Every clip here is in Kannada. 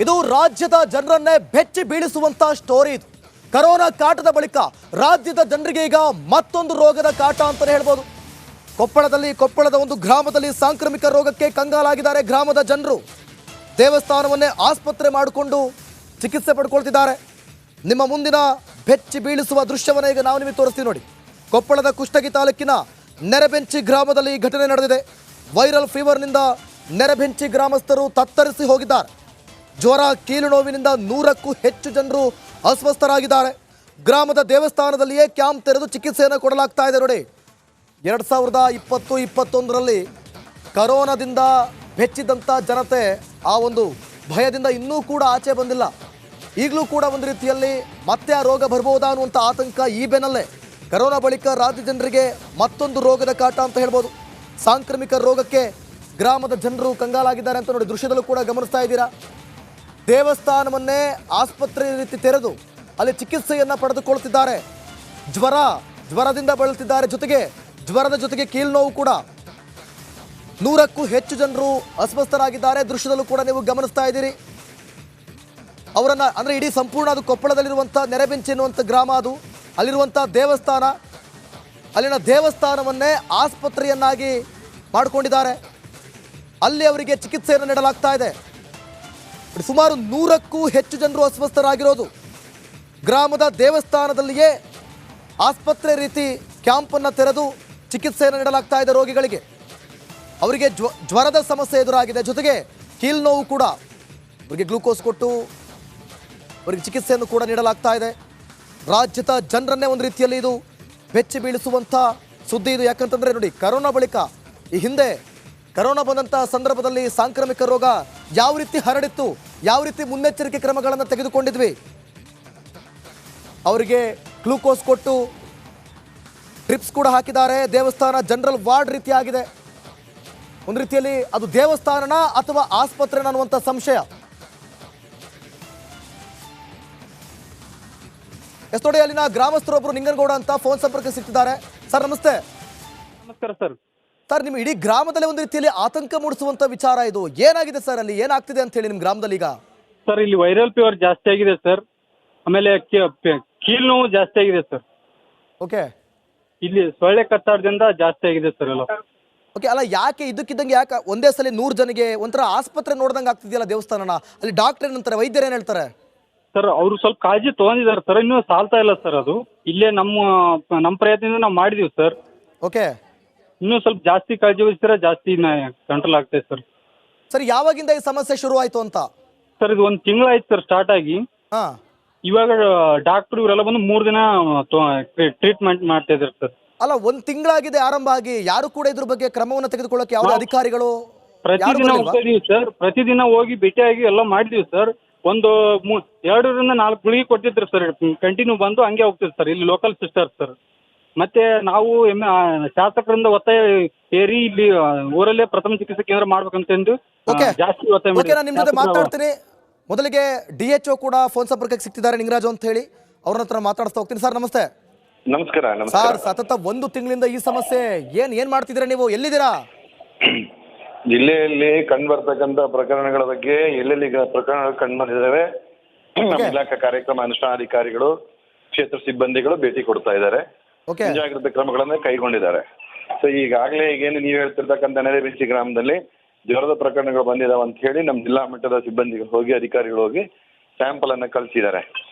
ಇದು ರಾಜ್ಯದ ಜನರನ್ನೇ ಬೆಚ್ಚಿ ಬೀಳಿಸುವಂತ ಸ್ಟೋರಿ ಇದು. ಕರೋನಾ ಕಾಟದ ಬಳಿಕ ರಾಜ್ಯದ ಜನರಿಗೆ ಈಗ ಮತ್ತೊಂದು ರೋಗದ ಕಾಟ ಅಂತಾನೆ ಹೇಳ್ಬೋದು. ಕೊಪ್ಪಳದ ಒಂದು ಗ್ರಾಮದಲ್ಲಿ ಸಾಂಕ್ರಾಮಿಕ ರೋಗಕ್ಕೆ ಕಂಗಾಲಾಗಿದ್ದಾರೆ ಗ್ರಾಮದ ಜನರು. ದೇವಸ್ಥಾನವನ್ನೇ ಆಸ್ಪತ್ರೆ ಮಾಡಿಕೊಂಡು ಚಿಕಿತ್ಸೆ ಪಡ್ಕೊಳ್ತಿದ್ದಾರೆ. ನಿಮ್ಮ ಮುಂದಿನ ಬೆಚ್ಚಿ ಬೀಳಿಸುವ ದೃಶ್ಯವನ್ನ ಈಗ ನಾವು ನಿಮಗೆ ತೋರಿಸ್ತೀವಿ ನೋಡಿ. ಕೊಪ್ಪಳದ ಕುಷ್ಟಗಿ ತಾಲೂಕಿನ ನೆರಬೆಂಚಿ ಗ್ರಾಮದಲ್ಲಿ ಈ ಘಟನೆ ನಡೆದಿದೆ. ವೈರಲ್ ಫೀವರ್ನಿಂದ ನೆರಬೆಂಚಿ ಗ್ರಾಮಸ್ಥರು ತತ್ತರಿಸಿ ಹೋಗಿದ್ದಾರೆ. ಜ್ವರ, ಕೀಲು ನೋವಿನಿಂದ 100ಕ್ಕೂ ಹೆಚ್ಚು ಜನರು ಅಸ್ವಸ್ಥರಾಗಿದ್ದಾರೆ. ಗ್ರಾಮದ ದೇವಸ್ಥಾನದಲ್ಲಿಯೇ ಕ್ಯಾಂಪ್ ತೆರೆದು ಚಿಕಿತ್ಸೆಯನ್ನು ಕೊಡಲಾಗ್ತಾ ಇದೆ ನೋಡಿ. 2020-21ರಲ್ಲಿ ಕರೋನಾದಿಂದ ಬೆಚ್ಚಿದಂಥ ಜನತೆ ಆ ಒಂದು ಭಯದಿಂದ ಇನ್ನೂ ಕೂಡ ಆಚೆ ಬಂದಿಲ್ಲ. ಈಗಲೂ ಕೂಡ ಒಂದು ರೀತಿಯಲ್ಲಿ ಮತ್ತೆ ಆ ರೋಗ ಬರ್ಬೋದಾ ಅನ್ನುವಂಥ ಆತಂಕ ಈ ಬೆನ್ನಲ್ಲೇ ಕರೋನಾ ಬಳಿಕ ರಾಜ್ಯ ಜನರಿಗೆ ಮತ್ತೊಂದು ರೋಗದ ಕಾಟ ಅಂತ ಹೇಳ್ಬೋದು. ಸಾಂಕ್ರಾಮಿಕ ರೋಗಕ್ಕೆ ಗ್ರಾಮದ ಜನರು ಕಂಗಾಲಾಗಿದ್ದಾರೆ ಅಂತ ನೋಡಿ ದೃಶ್ಯದಲ್ಲೂ ಕೂಡ ಗಮನಿಸ್ತಾ ಇದ್ದೀರಾ. ದೇವಸ್ಥಾನವನ್ನೇ ಆಸ್ಪತ್ರೆ ರೀತಿ ತೆರೆದು ಅಲ್ಲಿ ಚಿಕಿತ್ಸೆಯನ್ನು ಪಡೆದುಕೊಳ್ತಿದ್ದಾರೆ. ಜ್ವರದಿಂದ ಬಳಲ್ತಿದ್ದಾರೆ. ಜ್ವರದ ಜೊತೆಗೆ ಕೀಲು ನೋವು ಕೂಡ. 100ಕ್ಕೂ ಹೆಚ್ಚು ಜನರು ಅಸ್ವಸ್ಥರಾಗಿದ್ದಾರೆ. ದೃಶ್ಯದಲ್ಲೂ ಕೂಡ ನೀವು ಗಮನಿಸ್ತಾ ಇದ್ದೀರಿ. ಅವರನ್ನು ಅಂದರೆ ಇಡೀ ಸಂಪೂರ್ಣ ಅದು ಕೊಪ್ಪಳದಲ್ಲಿರುವಂಥ ನೆರೆಬೆಂಚಿ ಎನ್ನುವಂಥ ಗ್ರಾಮ, ಅದು ಅಲ್ಲಿರುವಂಥ ದೇವಸ್ಥಾನ, ಅಲ್ಲಿನ ದೇವಸ್ಥಾನವನ್ನೇ ಆಸ್ಪತ್ರೆಯನ್ನಾಗಿ ಮಾಡಿಕೊಂಡಿದ್ದಾರೆ. ಅಲ್ಲಿ ಅವರಿಗೆ ಚಿಕಿತ್ಸೆಯನ್ನು ನೀಡಲಾಗ್ತಾ ಇದೆ. ಸುಮಾರು 100ಕ್ಕೂ ಹೆಚ್ಚು ಜನರು ಅಸ್ವಸ್ಥರಾಗಿರೋದು. ಗ್ರಾಮದ ದೇವಸ್ಥಾನದಲ್ಲಿಯೇ ಆಸ್ಪತ್ರೆ ರೀತಿ ಕ್ಯಾಂಪನ್ನು ತೆರೆದು ಚಿಕಿತ್ಸೆಯನ್ನು ನೀಡಲಾಗ್ತಾ ಇದೆ ರೋಗಿಗಳಿಗೆ. ಅವರಿಗೆ ಜ್ವರದ ಸಮಸ್ಯೆ ಎದುರಾಗಿದೆ, ಜೊತೆಗೆ ಕೀಲು ನೋವು ಕೂಡ. ಅವರಿಗೆ ಗ್ಲೂಕೋಸ್ ಕೊಟ್ಟು ಅವರಿಗೆ ಚಿಕಿತ್ಸೆಯನ್ನು ಕೂಡ ನೀಡಲಾಗ್ತಾ ಇದೆ. ರಾಜ್ಯದ ಜನರನ್ನೇ ಒಂದು ರೀತಿಯಲ್ಲಿ ಇದು ಬೆಚ್ಚಿ ಬೀಳಿಸುವಂಥ ಸುದ್ದಿ ಇದು. ಯಾಕಂತಂದರೆ ನೋಡಿ, ಕರೋನಾ ಬಳಿಕ ಈ ಹಿಂದೆ ಕರೋನಾ ಬಂದಂಥ ಸಂದರ್ಭದಲ್ಲಿ ಸಾಂಕ್ರಾಮಿಕ ರೋಗ ಯಾವ ರೀತಿ ಹರಡಿತ್ತು, ಯಾವ ರೀತಿ ಮುನ್ನೆಚ್ಚರಿಕೆ ಕ್ರಮಗಳನ್ನು ತೆಗೆದುಕೊಂಡಿದ್ವಿ. ಅವರಿಗೆ ಗ್ಲೂಕೋಸ್ ಕೊಟ್ಟು ಡ್ರಿಪ್ಸ್ ಕೂಡ ಹಾಕಿದ್ದಾರೆ. ದೇವಸ್ಥಾನ ಜನರಲ್ ವಾರ್ಡ್ ರೀತಿ ಆಗಿದೆ. ಒಂದು ರೀತಿಯಲ್ಲಿ ಅದು ದೇವಸ್ಥಾನನ ಅಥವಾ ಆಸ್ಪತ್ರೆನ ಅನ್ನುವಂಥ ಸಂಶಯ. ಎಷ್ಟೊಡೆ ಅಲ್ಲಿನ ಗ್ರಾಮಸ್ಥರೊಬ್ಬರು ನಿಂಗನಗೌಡ ಅಂತ ಫೋನ್ ಸಂಪರ್ಕ ಸಿಗ್ತಿದ್ದಾರೆ. ಸರ್ ನಮಸ್ತೆ. ನಮಸ್ಕಾರ ಸರ್. ಸರ್, ನಿಮ್ಮ ಇಡೀ ಗ್ರಾಮದಲ್ಲಿ ಒಂದು ರೀತಿಯಲ್ಲಿ ಆತಂಕ ಮೂಡಿಸುವಂತ ವಿಚಾರ ಇದು. ಏನಾಗಿದೆ ಸರ್, ಅಲ್ಲಿ ಏನಾಗ್ತಿದೆ ಅಂತ ಹೇಳಿ ನಿಮ್ಮ ಗ್ರಾಮದಲ್ಲಿ ಈಗ? ಸರ್, ಇಲ್ಲಿ ವೈರಲ್ ಫೀವರ್ ಜಾಸ್ತಿ ಆಗಿದೆ ಸರ್. ಆಮೇಲೆ ಕೀಲು ನೋವು ಜಾಸ್ತಿ ಆಗಿದೆ ಸರ್. ಓಕೆ. ಇಲ್ಲಿ ಸೊಳ್ಳೆ ಕಚ್ಚಾಟದಿಂದ ಜಾಸ್ತಿ ಆಗಿದೆ ಸರ್ ಎಲ್ಲ. ಓಕೆ, ಅಲ್ಲ ಯಾಕೆ ಇದ್ದಕ್ಕಿದ್ದಂಗೆ ಯಾಕೆ ಒಂದೇ ಸಲ 100 ಜನಗೆ ಒಂಥರ ಆಸ್ಪತ್ರೆ ನೋಡ್ದಂಗೆ ಆಗ್ತಿದೆಯಲ್ಲ ದೇವಸ್ಥಾನನ? ಅಲ್ಲಿ ಡಾಕ್ಟರ್ ಏನಂತಾರೆ, ವೈದ್ಯರು ಏನು ಹೇಳ್ತಾರೆ? ಸರ್, ಅವರು ಸ್ವಲ್ಪ ಕಾಳಜಿ ತೊಗೊಂಡಿದ್ದಾರೆ ಸರ್. ಇನ್ನೂ ಸಾಲ್ತಾ ಇಲ್ಲ ಸರ್. ಅದು ಇಲ್ಲೇ ನಮ್ಮ ಪ್ರಯತ್ನದಿಂದ ನಾವು ಮಾಡಿದೀವಿ ಸರ್. ಓಕೆ. ಇನ್ನೂ ಸ್ವಲ್ಪ ಜಾಸ್ತಿ ಕಾಳಜಿ ವಹಿಸಿದ್ರೆ ಜಾಸ್ತಿ ಕಂಟ್ರೋಲ್ ಆಗ್ತದೆ ಸರ್. ಸರ್, ಯಾವಾಗಿಂದ ಈ ಸಮಸ್ಯೆ ಶುರು ಆಯ್ತು ಅಂತ? ಸರ್, ಇದು 1 ತಿಂಗಳಾಯ್ತು ಸರ್ ಸ್ಟಾರ್ಟ್ ಆಗಿ. ಹಾಂ. ಇವಾಗ ಡಾಕ್ಟರ್ ಇವರೆಲ್ಲ ಬಂದು 3 ದಿನ ಟ್ರೀಟ್ಮೆಂಟ್ ಮಾಡ್ತಾ ಇದ್ದಾರೆ ಸರ್. ಅಲ್ಲ, 1 ತಿಂಗಳಾಗಿದೆ ಆರಂಭ ಆಗಿ, ಯಾರು ಕೂಡ ಇದ್ರ ಬಗ್ಗೆ ಕ್ರಮವನ್ನು ತೆಗೆದುಕೊಳ್ಳೋಕೆ ಯಾವುದೇ ಅಧಿಕಾರಿಗಳು? ಪ್ರತಿದಿನ ಹೋಗ್ತಾ ಇದೀವಿ ಸರ್. ಪ್ರತಿದಿನ ಹೋಗಿ ಭೇಟಿಯಾಗಿ ಎಲ್ಲ ಮಾಡಿದೀವಿ ಸರ್. ಒಂದು 2 ರಿಂದ 4 ಗುಳಿಗೆ ಕೊಟ್ಟಿದ್ರು ಸರ್. ಕಂಟಿನ್ಯೂ ಬಂದು ಹಂಗೆ ಹೋಗ್ತಿದ್ರು ಸರ್. ಇಲ್ಲಿ ಲೋಕಲ್ ಸಿಸ್ಟರ್ ಸರ್. ಮತ್ತೆ ನಾವು ಶಾಸಕರಿಂದ ಒತ್ತಾಯ ಏರಿ ಇಲ್ಲಿ ಊರಲ್ಲೇ ಪ್ರಥಮ ಚಿಕಿತ್ಸೆ ಕೇಂದ್ರ ಮಾಡ್ಬೇಕಂತಂದು ಜಾಸ್ತಿ ಒತ್ತಾಯ ಮಾಡಿ. ನಾನು ನಿಮ್ಮ ಜೊತೆ ಮಾತಾಡ್ತೀನಿ. ಮೊದಲಿಗೆ DHO ಕೂಡ ಫೋನ್ ಸಂಪರ್ಕಕ್ಕೆ ಸಿಗ್ತಿದ್ದಾರೆ, ನಿಂಗರಾಜು ಅಂತ ಹೇಳಿ. ಅವ್ರ ಹತ್ರ ಮಾತಾಡ್ತಾ ಹೋಗ್ತೀನಿ. ಸರ್ ನಮಸ್ತೆ. ನಮಸ್ಕಾರ. ಸರ್, ಸತತ 1 ತಿಂಗಳಿಂದ ಈ ಸಮಸ್ಯೆ ಏನ್ ಮಾಡ್ತಿದ್ದೀರಾ ನೀವು? ಎಲ್ಲಿದ್ದೀರಾ? ಜಿಲ್ಲೆಯಲ್ಲಿ ಕಂಡು ಬರ್ತಕ್ಕಂಥ ಪ್ರಕರಣಗಳ ಬಗ್ಗೆ ಎಲ್ಲೆಲ್ಲಿ ಪ್ರಕರಣಗಳು ಕಂಡು ಬಂದಿದ್ದಾವೆ ನಮ್ಮ ಇಲಾಖಾ ಕಾರ್ಯಕ್ರಮ ಅನುಷ್ಠಾನಾಧಿಕಾರಿಗಳು, ಕ್ಷೇತ್ರ ಸಿಬ್ಬಂದಿಗಳು ಭೇಟಿ ಕೊಡ್ತಾ ಇದ್ದಾರೆ. ಮುಂಜಾಗ್ರತಾ ಕ್ರಮಗಳನ್ನ ಕೈಗೊಂಡಿದ್ದಾರೆ. ಸೊ ಈಗಾಗಲೇ ಈಗೇನು ನೀವು ಹೇಳ್ತಿರ್ತಕ್ಕಂಥ ನೆರೆಬೆಂಚಿ ಗ್ರಾಮದಲ್ಲಿ ಜ್ವರದ ಪ್ರಕರಣಗಳು ಬಂದಿದಾವೆ ಅಂತ ಹೇಳಿ ನಮ್ಮ ಜಿಲ್ಲಾ ಮಟ್ಟದ ಸಿಬ್ಬಂದಿಗಳು ಹೋಗಿ, ಅಧಿಕಾರಿಗಳು ಹೋಗಿ ಸ್ಯಾಂಪಲ್ ಅನ್ನ ಕಳಿಸಿದ್ದಾರೆ.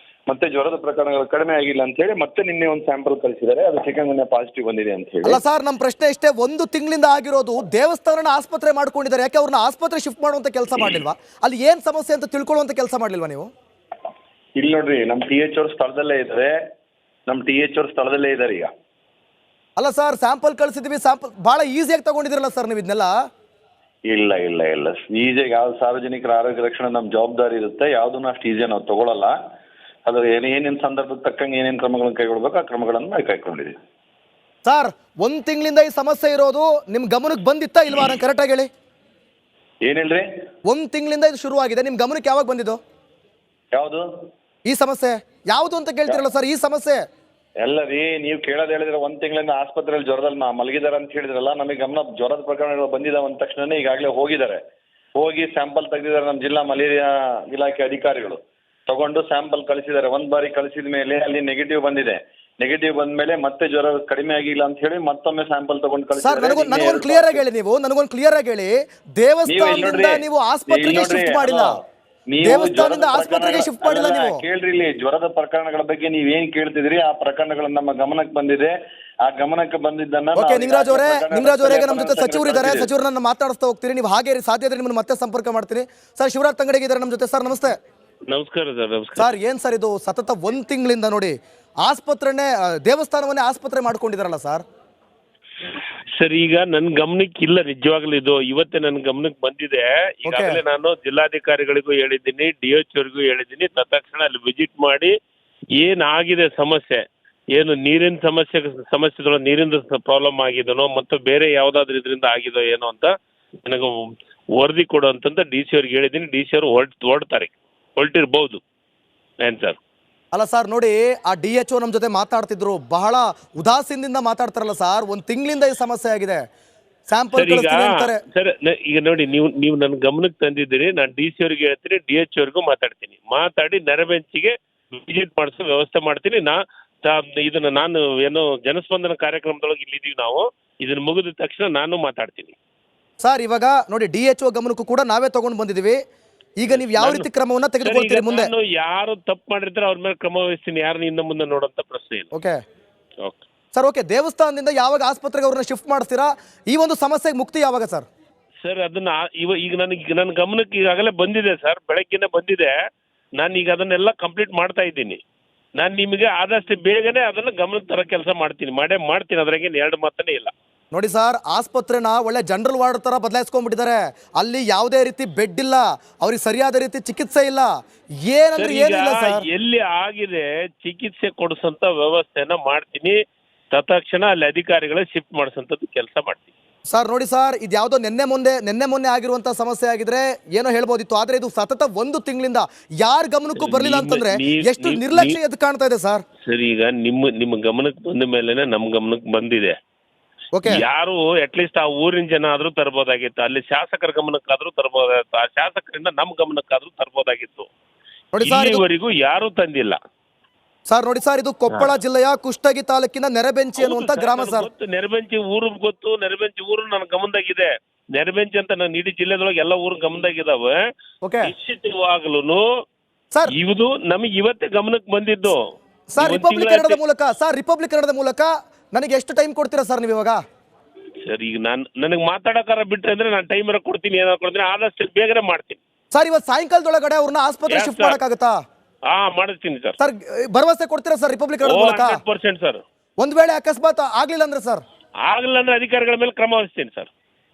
ಮತ್ತೆ ಜ್ವರದ ಪ್ರಕರಣಗಳು ಕಡಿಮೆ ಆಗಿಲ್ಲ ಅಂತ ಹೇಳಿ ಮತ್ತೆ ನಿನ್ನೆ ಒಂದು ಸ್ಯಾಂಪಲ್ ಕಳಿಸಿದ್ದಾರೆ. ಅದು ಚಿಕನ್ ಪಾಸಿಟಿವ್ ಬಂದಿದೆ ಅಂತ ಹೇಳಿ. ಅಲ್ಲ ಸರ್, ನಮ್ಮ ಪ್ರಶ್ನೆ ಇಷ್ಟೇ. 1 ತಿಂಗಳಿಂದ ಆಗಿರೋದು ದೇವಸ್ಥಾನನ ಆಸ್ಪತ್ರೆ ಮಾಡ್ಕೊಂಡಿದ್ದಾರೆ. ಯಾಕೆ ಅವ್ರನ್ನ ಆಸ್ಪತ್ರೆ ಶಿಫ್ಟ್ ಮಾಡುವಂತ ಕೆಲಸ ಮಾಡ್ಲಿಲ್ವಾ? ಅಲ್ಲಿ ಏನ್ ಸಮಸ್ಯೆ ಅಂತ ತಿಳ್ಕೊಳ್ಳುವಂತ ಕೆಲಸ ಮಾಡ್ಲಿಲ್ವಾ ನೀವು? ಇಲ್ಲಿ ನೋಡ್ರಿ, ನಮ್ಮ THO ಸ್ಥಳದಲ್ಲೇ ಇದ್ದಾರೆ. ಈಗ. ಅಲ್ಲ ಸರ್, ಸ್ಯಾಂಪಲ್ ಕಳಿಸಿದ್ವಿ. ಸ್ಯಾಂಪಲ್ ಬಹಳ ಈಸಿಯಾಗಿ ತಗೊಂಡಿದ್ರಲ್ಲ ಸರ್ ನೀವು ಇದನ್ನೆಲ್ಲ? ಇಲ್ಲ. ಈಜಿಯಾಗಿ ಯಾವ್ದು ಸಾರ್ವಜನಿಕರ ಆರೋಗ್ಯ ರಕ್ಷಣೆ ನಮ್ಮ ಜವಾಬ್ದಾರಿ ಇರುತ್ತೆ. ಯಾವುದನ್ನು ಅಷ್ಟು ಈಜಿಯಾಗಿ ನಾವು ತಗೊಳ್ಳಲ್ಲ. ಅದು ಏನೇನು ಸಂದರ್ಭಕ್ಕೆ ತಕ್ಕಂಗೆ ಏನೇನು ಕ್ರಮಗಳನ್ನು ಕೈಗೊಳ್ಬೇಕು ಆ ಕ್ರಮಗಳನ್ನು ನಾವು ಕೈಗೊಂಡಿದ್ದೀವಿ. ಸರ್, 1 ತಿಂಗಳಿಂದ ಈ ಸಮಸ್ಯೆ ಇರೋದು ನಿಮ್ ಗಮನಕ್ಕೆ ಬಂದಿತ್ತಾ ಇಲ್ವಾ? ನಾನು ಕರೆಕ್ಟಾಗಿ ಹೇಳಿ. ಏನ್ ಹೇಳ್ರಿ? 1 ತಿಂಗಳಿಂದ ಇದು ಶುರುವಾಗಿದೆ. ನಿಮ್ ಗಮನಕ್ಕೆ ಯಾವಾಗ ಬಂದಿದ್ದು ಯಾವುದು ಈ ಸಮಸ್ಯೆ? ಯಾವುದು ಅಂತ ಕೇಳ್ತಿರಲ್ಲ ಸರ್, ಈ ಸಮಸ್ಯೆ ಎಲ್ಲ ರೀ. ನೀವು ಕೇಳೋದು ಹೇಳಿದ್ರೆ 1 ತಿಂಗಳಿಂದ ಆಸ್ಪತ್ರೆಯಲ್ಲಿ ಜ್ವರದಲ್ಲಿ ಮಲಗಿದಾರೆ ಅಂತ ಹೇಳಿದ್ರಲ್ಲ. ನಮಗೆ ಗಮನ ಜ್ವರದ ಪ್ರಕರಣಗಳು ಬಂದಿದ್ದಾವೆ ಅಂದ ತಕ್ಷಣ ಈಗಾಗಲೇ ಹೋಗಿ ಸ್ಯಾಂಪಲ್ ತೆಗೆದಿದ್ದಾರೆ ನಮ್ಮ ಜಿಲ್ಲಾ ಮಲೇರಿಯಾ ಇಲಾಖೆ ಅಧಿಕಾರಿಗಳು. ತಗೊಂಡು ಸ್ಯಾಂಪಲ್ ಕಳಿಸಿದ್ದಾರೆ. ಒಂದ್ ಬಾರಿ ಕಳಿಸಿದ ಮೇಲೆ ಅಲ್ಲಿ ನೆಗೆಟಿವ್ ಬಂದಿದೆ. ನೆಗೆಟಿವ್ ಬಂದ್ಮೇಲೆ ಮತ್ತೆ ಜ್ವರ ಕಡಿಮೆ ಆಗಿಲ್ಲ ಅಂತ ಹೇಳಿ ಮತ್ತೊಮ್ಮೆ ಸ್ಯಾಂಪಲ್ ತಗೊಂಡು ಸರ್ ನನಗೊಂದು ಕ್ಲಿಯರ್ ಆಗಿ ಹೇಳಿ, ನನಗೊಂದು ಕ್ಲಿಯರ್ ಆಗಿ ಹೇಳಿ, ದೇವಸ್ಥಾನದಿಂದ ನೀವು ಆಸ್ಪತ್ರೆಗೆ ಶಿಫ್ಟ್ ಮಾಡಿಲ್ಲ, ದೇವಸ್ಥಾನದಿಂದ ಆಸ್ಪತ್ರೆಗೆ ಶಿಫ್ಟ್ ಮಾಡಿಲ್ಲ ನೀವು. ಕೇಳ್ರಿ, ಇಲ್ಲಿ ಜ್ವರದ ಪ್ರಕರಣಗಳ ಬಗ್ಗೆ ನೀವೇನ್ ಕೇಳ್ತಿದ್ರಿ ಆ ಪ್ರಕರಣಗಳು ನಮ್ಮ ಗಮನಕ್ಕೆ ಬಂದಿದೆ. ಆ ಗಮನಕ್ಕೆ ಬಂದಿದ್ದನ್ನ ಓಕೆ, ನಿಂಗರಾಜ್ ಅವರೇ ನಮ್ಮ ಜೊತೆ ಸಚಿವರು ಇದ್ದಾರೆ, ಸಚಿವರನ್ನ ಮಾತಾಡಿಸ್ತಾ ಹೋಗ್ತೀರಿ. ನೀವು ಹಾಗೆ ಸಾಧ್ಯ ಇದ್ರೆ ನಿಮ್ಮನ್ನು ಮತ್ತೆ ಸಂಪರ್ಕ ಮಾಡ್ತೀನಿ. ಸರ್ ಶಿವರಾಜ್ ತಂಗಡಿಗೆ ಇದ್ದಾರೆ ನಮ್ಮ ಜೊತೆ. ಸರ್ ನಮಸ್ತೆ. ನಮಸ್ಕಾರ ಸರ್. ನಮಸ್ಕಾರ ಸರ್. ಏನ್ ಸರ್ ಇದು ಸತತ 1 ತಿಂಗಳಿಂದ ನೋಡಿ ಆಸ್ಪತ್ರೆನೇ ದೇವಸ್ಥಾನವನ್ನೇ ಆಸ್ಪತ್ರೆ ಮಾಡ್ಕೊಂಡಿದಾರಲ್ಲ ಸರ್? ಸರ್ ಈಗ ನನ್ ಗಮನಕ್ಕೆ ಇಲ್ಲ, ನಿಜವಾಗ್ಲೂ ಇದು ಇವತ್ತೇ ನನ್ನ ಗಮನಕ್ಕೆ ಬಂದಿದೆ. ಈಗಾಗಲೇ ನಾನು ಜಿಲ್ಲಾಧಿಕಾರಿಗಳಿಗೂ ಹೇಳಿದ್ದೀನಿ, DH ಅವರಿಗೂ ಹೇಳಿದ್ದೀನಿ. ತತ್ಕ್ಷಣ ಅಲ್ಲಿ ವಿಸಿಟ್ ಮಾಡಿ ಏನಾಗಿದೆ ಸಮಸ್ಯೆ, ಏನು ನೀರಿನ ಸಮಸ್ಯೆಗಳು, ನೀರಿನ ಪ್ರಾಬ್ಲಮ್ ಆಗಿದನೋ ಮತ್ತು ಬೇರೆ ಯಾವ್ದಾದ್ರು ಇದರಿಂದ ಆಗಿದೋ ಏನೋ ಅಂತ ನನಗೆ ವರದಿ ಕೊಡು ಅಂತಂತ DC ಅವ್ರಿಗೆ ಹೇಳಿದ್ದೀನಿ. DC ಅವರು ಹೊರಟಿರ್ಬೋದು ಏನ್ ಸರ್? ಅಲ್ಲ ಸರ್ ನೋಡಿ, ಆ DHO ನಮ್ಮ ಜೊತೆ ಮಾತಾಡ್ತಿದ್ರು, ಬಹಳ ಉದಾಸೀನದಿಂದ ಮಾತಾಡ್ತಾರಲ್ಲ ಸರ್. 1 ತಿಂಗಳಿಂದ ಈ ಸಮಸ್ಯೆ ಆಗಿದೆ, ಸ್ಯಾಂಪಲ್ ಕಳಿಸ್ತೀನಿ ಅಂತಾರೆ. ಸರ್ ಈಗ ನೋಡಿ, ನೀವು ನನ್ನ ಗಮನಕ್ಕೆ ತಂದಿದ್ದೀರಿ. ನಾನು DC ಅವ್ರಿಗೆ ಹೇಳ್ತೀನಿ, DH ಅವ್ರಿಗೂ ಮಾತಾಡಿ ನರಬೆಂಚಿಗೆ ವಿಸಿಟ್ ಮಾಡಿಸೋ ವ್ಯವಸ್ಥೆ ಮಾಡ್ತೀನಿ. ಇದನ್ನ ನಾನು ಏನೋ ಜನಸ್ಪಂದನ ಕಾರ್ಯಕ್ರಮದೊಳಗೆ ಇಲ್ಲಿದ್ದೀವಿ ನಾವು. ಇದನ್ನ ಮುಗಿದ ತಕ್ಷಣ ನಾನು ಮಾತಾಡ್ತೀನಿ ಸರ್. ಇವಾಗ ನೋಡಿ, DHO ಗಮನಕ್ಕೂ ಕೂಡ ನಾವೇ ತಗೊಂಡು ಬಂದಿದ್ದೀವಿ. ಈಗ ನೀವು ಯಾವ ರೀತಿ ಕ್ರಮವನ್ನ ತೆಗೆದುಕೊಳ್ತೀರಿ ಮುಂದೆ? ಯಾರು ತಪ್ಪು ಮಾಡಿರ್ತಾರೆ ಅವ್ರ ಮೇಲೆ ಕ್ರಮ ವಹಿಸ್ತೀನಿ, ಯಾರನ್ನ ಇನ್ನು ಮುಂದೆ ನೋಡೋಂತ ಪ್ರಶ್ನೆ ಇಲ್ಲ. Okay sir. ಓಕೆ, ದೇವಸ್ಥಾನದಿಂದ ಯಾವಾಗ ಆಸ್ಪತ್ರೆಗೆ ಅವ್ರನ್ನ ಶಿಫ್ಟ್ ಮಾಡ್ತೀರಾ? ಈ ಒಂದು ಸಮಸ್ಯೆಗೆ ಮುಕ್ತಿ ಯಾವಾಗ ಸರ್? ಸರ್ ಅದನ್ನ ಈಗ ನನ್ನ ಗಮನಕ್ಕೆ ಈಗಾಗಲೇ ಬಂದಿದೆ ಸರ್, ಬೆಳಗ್ಗೆನೆ ಬಂದಿದೆ. ನಾನು ಈಗ ಅದನ್ನೆಲ್ಲ ಕಂಪ್ಲೀಟ್ ಮಾಡ್ತಾ ಇದ್ದೀನಿ. ನಾನು ನಿಮಗೆ ಆದಷ್ಟು ಬೇಗನೆ ಅದನ್ನ ಗಮನಕ್ಕೆ ತರೋ ಕೆಲಸ ಮಾಡ್ತೀನಿ. ಅದ್ರಾಗೇನು 2 ಮಾತನೇ ಇಲ್ಲ. ನೋಡಿ ಸರ್, ಆಸ್ಪತ್ರೆನ ಒಳ್ಳೆ ಜನರಲ್ ವಾರ್ಡ್ ತರ ಬದಲಾಯಿಸ್ಕೊಂಡ್ಬಿಟ್ಟಿದ್ದಾರೆ. ಅಲ್ಲಿ ಯಾವುದೇ ರೀತಿ ಬೆಡ್ ಇಲ್ಲ, ಅವ್ರಿಗೆ ಸರಿಯಾದ ರೀತಿ ಚಿಕಿತ್ಸೆ ಇಲ್ಲ, ಏನಂದ್ರೆ ಏನಿಲ್ಲ ಸರ್. ಎಲ್ಲಿ ಆಗಿದೆ ಚಿಕಿತ್ಸೆ ಕೊಡಿಸಂತ ವ್ಯವಸ್ಥೆನ ಮಾಡ್ತೀನಿ. ತತ್ಕ್ಷಣ ಅಲ್ಲಿ ಅಧಿಕಾರಿಗಳ ಶಿಫ್ಟ್ ಮಾಡಿಸಂತದ್ದು ಕೆಲಸ ಮಾಡ್ತೀನಿ ಸರ್. ನೋಡಿ ಸರ್, ಇದು ಯಾವುದೋ ನಿನ್ನೆ ಮೊನ್ನೆ ಆಗಿರುವಂತ ಸಮಸ್ಯೆ ಆಗಿದ್ರೆ ಏನೋ ಹೇಳ್ಬೋದಿತ್ತು, ಆದ್ರೆ ಇದು ಸತತ 1 ತಿಂಗಳಿಂದ ಯಾರ ಗಮನಕ್ಕೂ ಬರಲಿಲ್ಲ ಅಂತಂದ್ರೆ ಎಷ್ಟು ನಿರ್ಲಕ್ಷ್ಯ ಎದ್ದು ಕಾಣ್ತಾ ಇದೆ ಸರ್. ಸರ್ ಈಗ ನಿಮ್ಮ ಗಮನಕ್ಕೆ ಬಂದ ಮೇಲೆನೆ ನಮ್ಮ ಗಮನಕ್ಕೆ ಬಂದಿದೆ. ಯಾರು ಅಟ್ಲೀಸ್ಟ್ ಆ ಊರಿನ ಜನ ಆದ್ರೂ ತರಬಹುದಾಗಿತ್ತು, ಅಲ್ಲಿ ಶಾಸಕರ ಗಮನಕ್ಕಾದ್ರೂ ತರಬಹುದಾಗಿತ್ತು, ಆ ಶಾಸಕರಿಂದ ನಮ್ಮ ಗಮನಕ್ಕಾದ್ರೂ ತರಬಹುದಾಗಿತ್ತು. ಇಲ್ಲಿವರೆಗೂ ಯಾರು ತಂದಿಲ್ಲ ಸರ್. ನೋಡಿ ಸರ್, ಇದು ಕೊಪ್ಪಳ ಜಿಲ್ಲೆಯ ಕುಷ್ಟಗಿ ತಾಲೂಕಿನ ನೆರಬೆಂಚಿ ಅನ್ನುವಂತ ಗ್ರಾಮ ಸರ್. ನೆರಬೆಂಚಿ ಊರು ಗೊತ್ತು, ನೆರಬೆಂಚಿ ಊರು ನನ್ನ ಗಮನದಾಗಿದೆ. ನೆರಬೆಂಚಿ ಅಂತ ನಾನು ಇಡೀ ಜಿಲ್ಲೆದೊಳಗೆ ಎಲ್ಲ ಊರು ಗಮನದಾಗಿದ್ದಾವೆ. ನಿಶ್ಚಿತವಾಗ್ಲೂ ಸರ್ ಇದು ನಮಗೆ ಇವತ್ತೇ ಗಮನಕ್ಕೆ ಬಂದಿದ್ದು ಸರ್. ರಿಪಬ್ಲಿಕ್ ಕನ್ನಡದ ಮೂಲಕ ನನಗೆ ಎಷ್ಟು ಟೈಮ್ ಕೊಡ್ತೀರಾ ಸರ್ ನೀವು ಇವಾಗ? ಸರ್ ಈಗ ನನಗೆ ಮಾತಾಡೋಕಾರ ಬಿಟ್ರೆ ಅಂದ್ರೆ ನಾನು ಟೈಮ್ ಕೊಡ್ತೀನಿ, ಏನೋ ಕೊಡ್ತೀನಿ, ಆದಷ್ಟು ಬೇಗನೆ ಮಾಡ್ತೀನಿ ಸರ್. ಇವತ್ತು ಸಾಯಂಕಾಲದೊಳಗಡೆ ಅವ್ರನ್ನ ಆಸ್ಪತ್ರೆ ಶಿಫ್ಟ್ ಮಾಡಕ್ಕಾಗತ್ತಾ? ಮಾಡಿಸ್ತೀನಿ ಸರ್. ಸರ್ ಭರವಸೆ ಕೊಡ್ತೀರಾ ಸರ್ ರಿಪಬ್ಲಿಕ್ ಕನ್ನಡದ ಮೂಲಕ? 100% ಸರ್. ಒಂದ್ ವೇಳೆ ಅಕಸ್ಮಾತ್ ಆಗ್ಲಿಲ್ಲ ಅಂದ್ರೆ ಸರ್? ಆಗಲಿಲ್ಲ ಅಂದ್ರೆ ಅಧಿಕಾರಿಗಳ ಮೇಲೆ ಕ್ರಮ ವಹಿಸ್ತೀನಿ sir.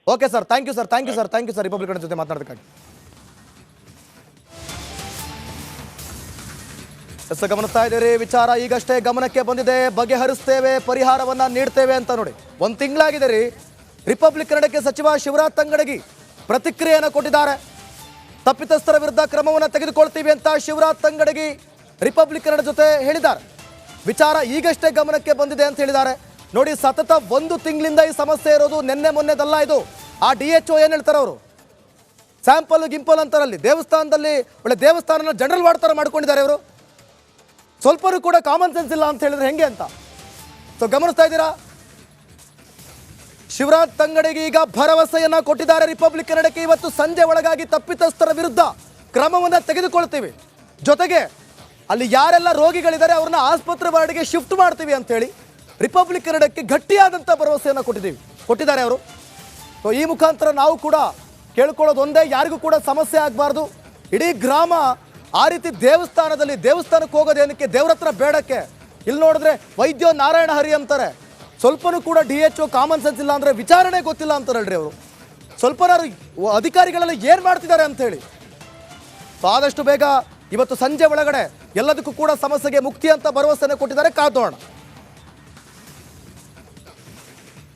Okay sir, thank you sir Republic Kannada ಜೊತೆ ಮಾತಾಡೋದಕ್ಕಾಗಿ. ಗಮನಿಸ್ತಾ ಇದ್ದೀರಿ, ವಿಚಾರ ಈಗಷ್ಟೇ ಗಮನಕ್ಕೆ ಬಂದಿದೆ, ಬಗೆಹರಿಸ್ತೇವೆ, ಪರಿಹಾರವನ್ನ ನೀಡ್ತೇವೆ ಅಂತ. ನೋಡಿ 1 ತಿಂಗಳಾಗಿದೆ ರೀ. ರಿಪಬ್ಲಿಕ್ ಕನ್ನಡಕ್ಕೆ ಸಚಿವ ಶಿವರಾಜ್ ತಂಗಡಗಿ ಪ್ರತಿಕ್ರಿಯೆಯನ್ನು ಕೊಟ್ಟಿದ್ದಾರೆ. ತಪ್ಪಿತಸ್ಥರ ವಿರುದ್ಧ ಕ್ರಮವನ್ನು ತೆಗೆದುಕೊಳ್ತೀವಿ ಅಂತ ಶಿವರಾಜ್ ತಂಗಡಗಿ ರಿಪಬ್ಲಿಕ್ ಕನ್ನಡ ಜೊತೆ ಹೇಳಿದ್ದಾರೆ. ವಿಚಾರ ಈಗಷ್ಟೇ ಗಮನಕ್ಕೆ ಬಂದಿದೆ ಅಂತ ಹೇಳಿದ್ದಾರೆ. ನೋಡಿ, ಸತತ 1 ತಿಂಗಳಿಂದ ಈ ಸಮಸ್ಯೆ ಇರೋದು, ನಿನ್ನೆ ಮೊನ್ನೆದಲ್ಲ ಇದು. ಆ DHO ಏನು ಹೇಳ್ತಾರೆ ಅವರು, ಸ್ಯಾಂಪಲ್ ಗಿಂಪಲ್ ಅಂತಾರಲ್ಲಿ ದೇವಸ್ಥಾನದಲ್ಲಿ ಒಳ್ಳೆ ದೇವಸ್ಥಾನನ ಜನರಲ್ ವಾರ್ಡ್ ಥರ ಮಾಡ್ಕೊಂಡಿದ್ದಾರೆ ಇವರು. ಸ್ವಲ್ಪನೂ ಕೂಡ ಕಾಮನ್ ಸೆನ್ಸ್ ಇಲ್ಲ ಅಂತ ಹೇಳಿದ್ರೆ ಹೆಂಗೆ ಅಂತ. ಸೊ ಗಮನಿಸ್ತಾ ಇದ್ದೀರಾ, ಶಿವರಾಜ್ ತಂಗಡಿಗೆ ಈಗ ಭರವಸೆಯನ್ನ ಕೊಟ್ಟಿದ್ದಾರೆ ರಿಪಬ್ಲಿಕ್ ಕನ್ನಡಕ್ಕೆ. ಇವತ್ತು ಸಂಜೆ ಒಳಗಾಗಿ ತಪ್ಪಿತಸ್ಥರ ವಿರುದ್ಧ ಕ್ರಮವನ್ನು ತೆಗೆದುಕೊಳ್ತೀವಿ, ಜೊತೆಗೆ ಅಲ್ಲಿ ಯಾರೆಲ್ಲ ರೋಗಿಗಳಿದ್ದಾರೆ ಅವ್ರನ್ನ ಆಸ್ಪತ್ರೆ ವಾರ್ಡ್ಗೆ ಶಿಫ್ಟ್ ಮಾಡ್ತೀವಿ ಅಂತೇಳಿ ರಿಪಬ್ಲಿಕ್ ಕನ್ನಡಕ್ಕೆ ಗಟ್ಟಿಯಾದಂಥ ಭರವಸೆಯನ್ನು ಕೊಟ್ಟಿದ್ದಾರೆ ಅವರು. ಸೊ ಈ ಮುಖಾಂತರ ನಾವು ಕೂಡ ಕೇಳ್ಕೊಳ್ಳೋದು ಒಂದೇ, ಯಾರಿಗೂ ಕೂಡ ಸಮಸ್ಯೆ ಆಗಬಾರ್ದು. ಇಡೀ ಗ್ರಾಮ ಆ ರೀತಿ ದೇವಸ್ಥಾನಕ್ಕೆ ಹೋಗೋದೇನಕ್ಕೆ, ದೇವ್ರ ಹತ್ರ ಬೇಡಕ್ಕೆ. ಇಲ್ಲಿ ನೋಡಿದ್ರೆ ವೈದ್ಯ ನಾರಾಯಣ ಹರಿ ಅಂತಾರೆ. ಸ್ವಲ್ಪನೂ ಕೂಡ DHO ಕಾಮನ್ ಸೆನ್ಸ್ ಇಲ್ಲ ಅಂದರೆ ವಿಚಾರಣೆ ಗೊತ್ತಿಲ್ಲ ಅಂತಾರಲ್ರಿ ಅವರು. ಸ್ವಲ್ಪನಾರು ಅಧಿಕಾರಿಗಳೆಲ್ಲ ಏನು ಮಾಡ್ತಿದ್ದಾರೆ ಅಂಥೇಳಿ. ಸೊ ಆದಷ್ಟು ಬೇಗ ಇವತ್ತು ಸಂಜೆ ಒಳಗಡೆ ಎಲ್ಲದಕ್ಕೂ ಕೂಡ ಸಮಸ್ಯೆಗೆ ಮುಕ್ತಿ ಅಂತ ಭರವಸೆಯನ್ನು ಕೊಟ್ಟಿದ್ದಾರೆ. ಕಾದೋಣ.